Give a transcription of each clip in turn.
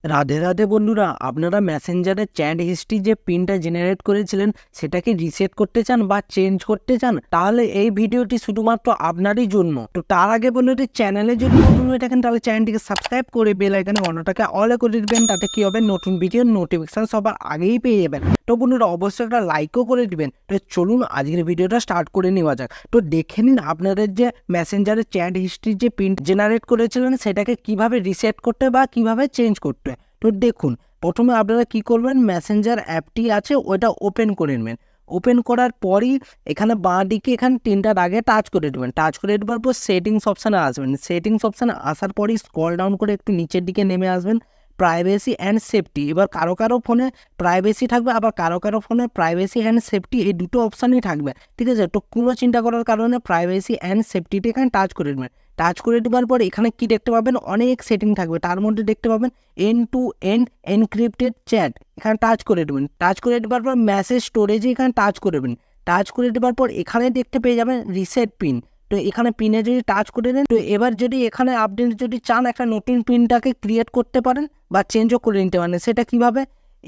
রাধে রাধে বন্ধুরা, আপনারা মেসেঞ্জারের chat history যে পিনটা জেনারেট করেছিলেন সেটাকে রিসেট করতে চান বা চেঞ্জ করতে চান, তাহলে এই ভিডিওটি শুধুমাত্র আপনারই জন্য। তো তার আগে বন্ধুরা, চ্যানেলে যদি নতুন হয়ে থাকেন তাহলে চ্যানেলটিকে সাবস্ক্রাইব করে বেল আইকনে অন্যটাকে অলে করে দিবেন। তাতে কি হবে, নতুন ভিডিওর নোটিফিকেশন সবার আগেই পেয়ে যাবেন। তো বন্ধুরা, অবশ্যই একটা লাইকও করে দিবেন। তো চলুন আজকের ভিডিওটা স্টার্ট করে নেওয়া যাক। তো দেখে নিন আপনাদের যে মেসেঞ্জারের চ্যাট হিস্ট্রি যে পিন জেনারেট করেছিলেন সেটাকে কিভাবে রিসেট করতে বা কিভাবে চেঞ্জ করতে। তো দেখুন, প্রথমে আপনারা কি করবেন, মেসেঞ্জার অ্যাপটি আছে ওটা ওপেন করে নেবেন। ওপেন করার পরই এখানে বাঁ দিকে এখানে তিনটার আগে টাচ করে দেবেন। টাচ করে দেওয়ার পর সেটিংস অপশানে আসবেন। সেটিংস অপশানে আসার পরই স্ক্রল ডাউন করে একটু নিচের দিকে নেমে আসবেন, প্রাইভেসি অ্যান্ড সেফটি। এবার কারো কারো ফোনে প্রাইভেসি থাকবে, আবার কারো কারো ফোনে প্রাইভেসি অ্যান্ড সেফটি, এই দুটো অপশানই থাকবে, ঠিক আছে। তো কোনো চিন্তা করার কারণে প্রাইভেসি অ্যান্ড সেফটিতে এখানে টাচ করে দেবেন। টাচ করে দেওয়ার পর এখানে কি দেখতে পাবেন, অনেক সেটিং থাকবে। তার মধ্যে দেখতে পাবেন end to end encrypted chat, এখানে টাচ করে দেবেন। টাচ করে দেওয়ার পর মেসেজ স্টোরেজে এখানে টাচ করে দেবেন। টাচ করে দেওয়ার পর এখানে দেখতে পেয়ে যাবেন রিসেট পিন। তো এখানে পিনে যদি টাচ করে দেন, তো এবার যদি এখানে আপনি যদি চান একটা নতুন পিনটাকে ক্রিয়েট করতে পারেন বা চেঞ্জও করে নিতে পারেন। সেটা কিভাবে,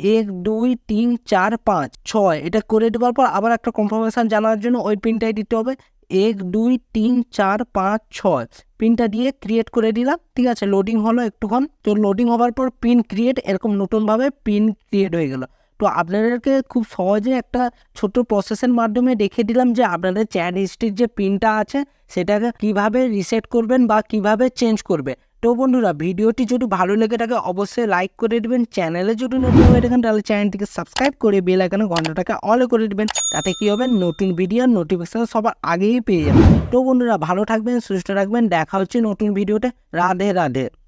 1 2 3 4 5 6 এটা করে দেওয়ার পর আবার একটা কনফার্মেশন জানার জন্য ওই পিনটাই দিতে হবে। 1 2 3 4 5 6 পিনটা দিয়ে ক্রিয়েট করে দিলাম, ঠিক আছে। লোডিং হলো একটুক্ষণ। তো লোডিং হওয়ার পর পিন ক্রিয়েট, এরকম নতুনভাবে পিন ক্রিয়েট হয়ে গেল। তো আপনাদেরকে খুব সহজে একটা ছোট প্রসেসের মাধ্যমে দেখিয়ে দিলাম যে আপনাদের চ্যাট হিস্ট্রির যে পিনটা আছে সেটাকে কিভাবে রিসেট করবেন বা কিভাবে চেঞ্জ করবে। তো বন্ধুরা, ভিডিওটি যদি ভালো লেগে থাকে অবশ্যই লাইক করে দেবেন। চ্যানেলে যদি নতুন হয়ে থাকেন তাহলে চ্যানেলটিকে সাবস্ক্রাইব করে বেল আইকনে ঘন্টাটাকে অলে করে দেবেন। তাতে কি হবে, নতুন ভিডিওর নোটিফিকেশন সবার আগেই পেয়ে যাবেন। তো বন্ধুরা, ভালো থাকবেন, সুস্থ থাকবেন। দেখা হচ্ছে নতুন ভিডিওতে। রাধে রাধে।